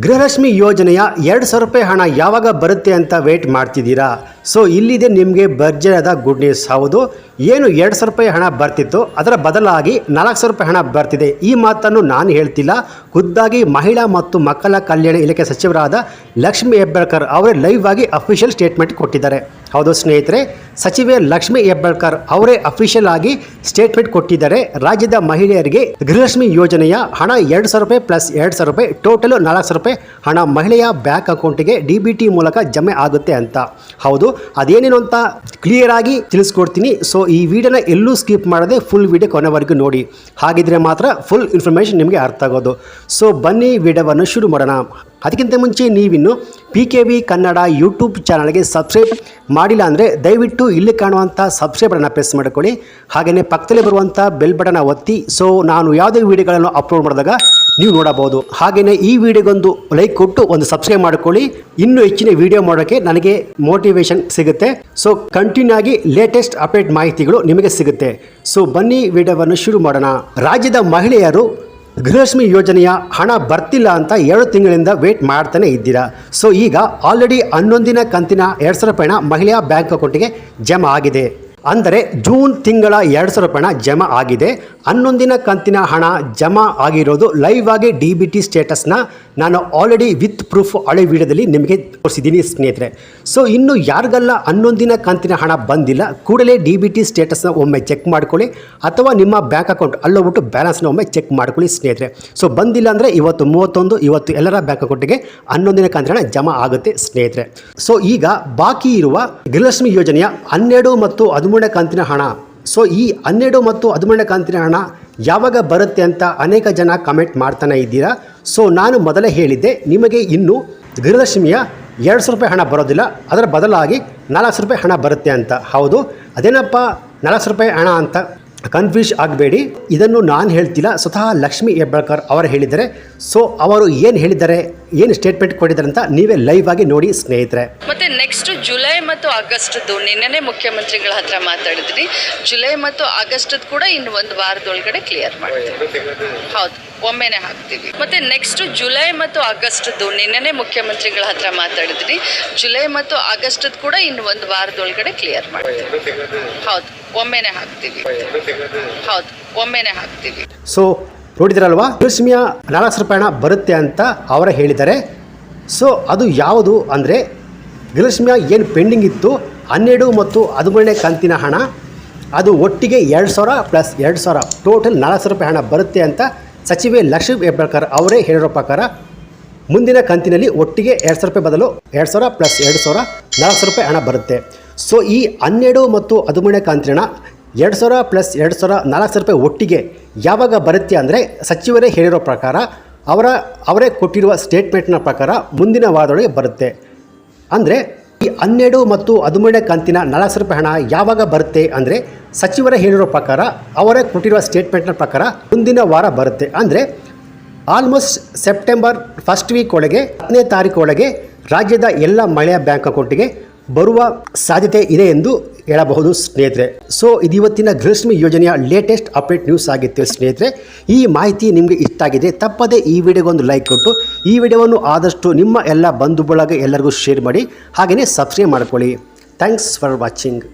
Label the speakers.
Speaker 1: ಗೃಹಲಕ್ಷ್ಮಿ ಯೋಜನೆಯ 2,000 ರೂಪಾಯಿ ಹಣ ಯಾವಾಗ ಬರುತ್ತೆ ಅಂತ ವೇಟ್ ಮಾಡ್ತಿದ್ದೀರಾ? ಸೊ ಇಲ್ಲಿದೆ ನಿಮಗೆ ಭರ್ಜರಿಯಾದ ಗುಡ್ ನ್ಯೂಸ್. ಹೌದು, ಏನು 2,000 ರೂಪಾಯಿ ಹಣ ಬರ್ತಿತ್ತು ಅದರ ಬದಲಾಗಿ 4,000 ರೂಪಾಯಿ ಹಣ ಬರ್ತಿದೆ. ಈ ಮಾತನ್ನು ನಾನು ಹೇಳ್ತಿಲ್ಲ, ಖುದ್ದಾಗಿ ಮಹಿಳಾ ಮತ್ತು ಮಕ್ಕಳ ಕಲ್ಯಾಣ ಇಲಾಖೆ ಸಚಿವರಾದ ಲಕ್ಷ್ಮಿ ಹೆಬ್ಬಾಳ್ಕರ್ ಅವರೇ ಲೈವ್ ಆಗಿ ಅಫಿಷಿಯಲ್ ಸ್ಟೇಟ್ಮೆಂಟ್ ಕೊಟ್ಟಿದ್ದಾರೆ. ಹೌದು ಸ್ನೇಹಿತರೆ, ಸಚಿವೆ ಲಕ್ಷ್ಮಿ ಹೆಬ್ಬಾಳ್ಕರ್ ಅವರೇ ಅಫಿಷಿಯಲ್ ಆಗಿ ಸ್ಟೇಟ್ಮೆಂಟ್ ಕೊಟ್ಟಿದ್ದಾರೆ. ರಾಜ್ಯದ ಮಹಿಳೆಯರಿಗೆ ಗೃಹಲಕ್ಷ್ಮಿ ಯೋಜನೆಯ ಹಣ 2,000 ರೂಪಾಯಿ ಪ್ಲಸ್ 2,000 ರೂಪಾಯಿ ಟೋಟಲ್ 4,000 ರೂಪಾಯಿ ಹಣ ಮಹಿಳೆಯ ಬ್ಯಾಂಕ್ ಅಕೌಂಟಿಗೆ DBT ಮೂಲಕ ಜಮೆ ಆಗುತ್ತೆ ಅಂತ. ಹೌದು, ಅದೇನೇನು ಅಂತ ಕ್ಲಿಯರ್ ಆಗಿ ತಿಳಿಸ್ಕೊಡ್ತೀನಿ. ಸೊ ಈ ವಿಡಿಯೋನ ಎಲ್ಲೂ ಸ್ಕಿಪ್ ಮಾಡದೆ ಫುಲ್ ವಿಡಿಯೋ ಕೊನೆವರೆಗೂ ನೋಡಿ, ಹಾಗಿದ್ರೆ ಮಾತ್ರ ಫುಲ್ ಇನ್ಫಾರ್ಮೇಷನ್ ನಿಮಗೆ ಅರ್ಥ ಆಗೋದು. ಸೊ ಬನ್ನಿ ವಿಡಿಯೋವನ್ನು ಶುರು ಮಾಡೋಣ. ಅದಕ್ಕಿಂತ ಮುಂಚೆ ನೀವಿನ್ನು PKV ಕನ್ನಡ ಯೂಟ್ಯೂಬ್ ಚಾನಲ್ಗೆ ಸಬ್ಸ್ಕ್ರೈಬ್ ಮಾಡಿಲ್ಲ ಅಂದರೆ ದಯವಿಟ್ಟು ಇಲ್ಲಿ ಕಾಣುವಂಥ ಸಬ್ಸ್ಕ್ರೈಬ್ ಬಟನ್ನ ಪ್ರೆಸ್ ಮಾಡಿಕೊಳ್ಳಿ. ಹಾಗೆಯೇ ಪಕ್ಕದಲ್ಲಿ ಬರುವಂಥ ಬೆಲ್ ಬಟನ್ನ ಒತ್ತಿ. ಸೊ ನಾನು ಯಾವುದೇ ವಿಡಿಯೋಗಳನ್ನು ಅಪ್ಲೋಡ್ ಮಾಡಿದಾಗ ನೀವು ನೋಡಬಹುದು. ಹಾಗೆಯೇ ಈ ವಿಡಿಯೋಗೊಂದು ಲೈಕ್ ಕೊಟ್ಟು ಒಂದು ಸಬ್ಸ್ಕ್ರೈಬ್ ಮಾಡಿಕೊಳ್ಳಿ. ಇನ್ನೂ ಹೆಚ್ಚಿನ ವಿಡಿಯೋ ಮಾಡೋಕ್ಕೆ ನನಗೆ ಮೋಟಿವೇಶನ್ ಸಿಗುತ್ತೆ. ಸೊ ಕಂಟಿನ್ಯೂ ಆಗಿ ಲೇಟೆಸ್ಟ್ ಅಪ್ಡೇಟ್ ಮಾಹಿತಿಗಳು ನಿಮಗೆ ಸಿಗುತ್ತೆ. ಸೊ ಬನ್ನಿ ವಿಡಿಯೋವನ್ನು ಶುರು ಮಾಡೋಣ. ರಾಜ್ಯದ ಮಹಿಳೆಯರು ಗೃಹಲಕ್ಷ್ಮಿ ಯೋಜನೆಯ ಹಣ ಬರ್ತಿಲ್ಲ ಅಂತ 2 ತಿಂಗಳಿಂದ ವೇಟ್ ಮಾಡ್ತಾನೆ ಇದ್ದೀರಾ. ಸೊ ಈಗ ಆಲ್ರೆಡಿ 11ನೇ ಕಂತಿನ 2,000 ರೂಪಾಯಿನ ಮಹಿಳೆಯ ಬ್ಯಾಂಕ್ ಅಕೌಂಟಿಗೆ ಜಮಾ ಆಗಿದೆ. ಅಂದರೆ ಜೂನ್ ತಿಂಗಳ 2,000 ರೂಪಾಯಿ ಹಣ ಜಮಾ ಆಗಿದೆ. 11ನೇ ಕಂತಿನ ಹಣ ಜಮಾ ಆಗಿರೋದು ಲೈವ್ ಆಗಿ DBT ಸ್ಟೇಟಸ್ನ ನಾನು ಆಲ್ರೆಡಿ ವಿತ್ ಪ್ರೂಫ್ ಹಳೆ ವಿಡಿಯೋದಲ್ಲಿ ನಿಮಗೆ ತೋರಿಸಿದ್ದೀನಿ ಸ್ನೇಹಿತರೆ. ಸೊ ಇನ್ನು ಯಾರಿಗೆಲ್ಲ 11ನೇ ಕಂತಿನ ಹಣ ಬಂದಿಲ್ಲ, ಕೂಡಲೇ DBT ಸ್ಟೇಟಸ್ನ ಒಮ್ಮೆ ಚೆಕ್ ಮಾಡ್ಕೊಳ್ಳಿ, ಅಥವಾ ನಿಮ್ಮ ಬ್ಯಾಂಕ್ ಅಕೌಂಟ್ ಅಲ್ಲೋಗ್ಬಿಟ್ಟು ಬ್ಯಾಲೆನ್ಸ್ನ ಒಮ್ಮೆ ಚೆಕ್ ಮಾಡ್ಕೊಳ್ಳಿ ಸ್ನೇಹಿತರೆ. ಸೊ ಬಂದಿಲ್ಲ ಅಂದರೆ ಇವತ್ತು 31, ಇವತ್ತು ಎಲ್ಲರ ಬ್ಯಾಂಕ್ ಅಕೌಂಟಿಗೆ 11ನೇ ಕಂತಿನ ಹಣ ಜಮಾ ಆಗುತ್ತೆ ಸ್ನೇಹಿತರೆ. ಸೊ ಈಗ ಬಾಕಿ ಇರುವ ಗೃಹಲಕ್ಷ್ಮಿ ಯೋಜನೆಯ 12 ಮತ್ತು 13ನೇ ಕಂತಿನ ಹಣ, ಸೊ ಈ 12 ಮತ್ತು 13ನೇ ಕಂತಿನ ಹಣ ಯಾವಾಗ ಬರುತ್ತೆ ಅಂತ ಅನೇಕ ಜನ ಕಮೆಂಟ್ ಮಾಡ್ತಾನೆ ಇದ್ದೀರಾ. ಸೊ ನಾನು ಮೊದಲೇ ಹೇಳಿದ್ದೆ, ನಿಮಗೆ ಇನ್ನು ಗೃಹಲಕ್ಷ್ಮಿಯ 2,000 ರೂಪಾಯಿ ಹಣ ಬರೋದಿಲ್ಲ, ಅದರ ಬದಲಾಗಿ 4,000 ರೂಪಾಯಿ ಹಣ ಬರುತ್ತೆ ಅಂತ. ಹೌದು, ಅದೇನಪ್ಪ 4,000 ರೂಪಾಯಿ ಹಣ ಅಂತ ಕನ್ಫ್ಯೂಸ್ ಆಗಬೇಡಿ. ಇದನ್ನು ನಾನು ಹೇಳ್ತಿಲ್ಲ, ಸ್ವತಃ ಲಕ್ಷ್ಮಿ ಹೆಬ್ಬಾಳ್ಕರ್ ಅವರು ಹೇಳಿದ್ದಾರೆ. ಸೊ ಅವರು ಏನು ಹೇಳಿದ್ದಾರೆ, ಏನು ಸ್ಟೇಟ್ಮೆಂಟ್ ಕೊಟ್ಟಿದ್ದಾರೆ ಅಂತ ನೀವೇ ಲೈವ್ ಆಗಿ ನೋಡಿ ಸ್ನೇಹಿತರೆ.
Speaker 2: ಮತ್ತೆ ನೆಕ್ಸ್ಟ್ ಜುಲೈ ಮತ್ತು ಆಗಸ್ಟ್ದು ನಿನ್ನೆ ಮುಖ್ಯಮಂತ್ರಿಗಳ ಹತ್ರ ಮಾತಾಡಿದ್ರಿ. ಜುಲೈ ಮತ್ತು ಆಗಸ್ಟ್ ಕೂಡ ಇನ್ನು 1 ವಾರದೊಳಗಡೆ ಕ್ಲಿಯರ್ ಮಾಡ್ತೀವಿ. ಹೌದು, ಒಮ್ಮೆನೆ ಹಾಕ್ತೀವಿ. ಮತ್ತೆ ನೆಕ್ಸ್ಟ್ ಜುಲೈ ಮತ್ತು ಆಗಸ್ಟ್ದು ನಿನ್ನೆ ಮುಖ್ಯಮಂತ್ರಿಗಳ ಹತ್ರ ಮಾತಾಡಿದ್ರಿ. ಜುಲೈ ಮತ್ತು ಆಗಸ್ಟ್ ಕೂಡ ಇನ್ನು 1 ವಾರದೊಳಗಡೆ ಕ್ಲಿಯರ್ ಮಾಡ್ತೀವಿ. ಹೌದು, ಒಮ್ಮೆನೆ ಹಾಕ್ತೀವಿ. ಹೌದು, ಒಮ್ಮೆನೆ ಹಾಕ್ತೀವಿ.
Speaker 1: ಸೊ ನೋಡಿದ್ರಲ್ವಾ, ಗೃಹಲಕ್ಷ್ಮಿಯ 4,000 ರೂಪಾಯಿ ಹಣ ಬರುತ್ತೆ ಅಂತ ಅವರೇ ಹೇಳಿದ್ದಾರೆ. ಸೊ ಅದು ಯಾವುದು ಅಂದರೆ, ಗೃಹಲಕ್ಷ್ಮಿಯ ಏನು ಪೆಂಡಿಂಗ್ ಇತ್ತು 12 ಮತ್ತು 13ನೇ ಕಂತಿನ ಹಣ, ಅದು ಒಟ್ಟಿಗೆ 2,000 ಪ್ಲಸ್ 2,000 ಟೋಟಲ್ 4,000 ರೂಪಾಯಿ ಹಣ ಬರುತ್ತೆ ಅಂತ ಸಚಿವೆ ಲಕ್ಷ್ಮಿ ಹೆಬ್ಬಾಳ್ಕರ್ ಅವರೇ ಹೇಳಿರೋ ಪ್ರಕಾರ ಮುಂದಿನ ಕಂತಿನಲ್ಲಿ ಒಟ್ಟಿಗೆ 2,000 ರೂಪಾಯಿ ಬದಲು 2,000 ಪ್ಲಸ್ 2,000 4,000 ರೂಪಾಯಿ ಹಣ ಬರುತ್ತೆ. ಸೊ ಈ 12 ಮತ್ತು 13ನೇ ಕಂತಿನ 2,000 ಪ್ಲಸ್ 2,000 4,000 ರೂಪಾಯಿ ಒಟ್ಟಿಗೆ ಯಾವಾಗ ಬರುತ್ತೆ ಅಂದರೆ, ಸಚಿವರೇ ಹೇಳಿರೋ ಪ್ರಕಾರ, ಅವರೇ ಕೊಟ್ಟಿರುವ ಸ್ಟೇಟ್ಮೆಂಟ್ನ ಪ್ರಕಾರ ಮುಂದಿನ ವಾರದೊಳಗೆ ಬರುತ್ತೆ. ಅಂದರೆ ಈ 12 ಮತ್ತು 13ನೇ ಕಂತಿನ 4,000 ರೂಪಾಯಿ ಹಣ ಯಾವಾಗ ಬರುತ್ತೆ ಅಂದರೆ, ಸಚಿವರೇ ಹೇಳಿರೋ ಪ್ರಕಾರ, ಅವರೇ ಕೊಟ್ಟಿರುವ ಸ್ಟೇಟ್ಮೆಂಟ್ನ ಪ್ರಕಾರ ಮುಂದಿನ ವಾರ ಬರುತ್ತೆ. ಅಂದರೆ ಆಲ್ಮೋಸ್ಟ್ ಸೆಪ್ಟೆಂಬರ್ 1st ವೀಕ್ ಒಳಗೆ 10ನೇ ತಾರೀಕು ಒಳಗೆ ರಾಜ್ಯದ ಎಲ್ಲ ಮಹಿಳೆಯ ಬ್ಯಾಂಕ್ ಅಕೌಂಟಿಗೆ ಬರುವ ಸಾಧ್ಯತೆ ಇದೆ ಎಂದು ಹೇಳಬಹುದು ಸ್ನೇಹಿತರೆ. ಸೊ ಇದು ಇವತ್ತಿನ ಗೃಹಲಕ್ಷ್ಮಿ ಯೋಜನೆಯ ಲೇಟೆಸ್ಟ್ ಅಪ್ಡೇಟ್ ನ್ಯೂಸ್ ಆಗಿತ್ತು ಸ್ನೇಹಿತರೆ. ಈ ಮಾಹಿತಿ ನಿಮಗೆ ಇಷ್ಟ ಆಗಿದೆ, ತಪ್ಪದೇ ಈ ವಿಡಿಯೋಗೊಂದು ಲೈಕ್ ಕೊಟ್ಟು ಈ ವಿಡಿಯೋವನ್ನು ಆದಷ್ಟು ನಿಮ್ಮ ಎಲ್ಲ ಬಂಧು ಬಳಗ ಎಲ್ಲರಿಗೂ ಶೇರ್ ಮಾಡಿ. ಹಾಗೆಯೇ ಸಬ್ಸ್ಕ್ರೈಬ್ ಮಾಡಿಕೊಳ್ಳಿ. Thanks for watching.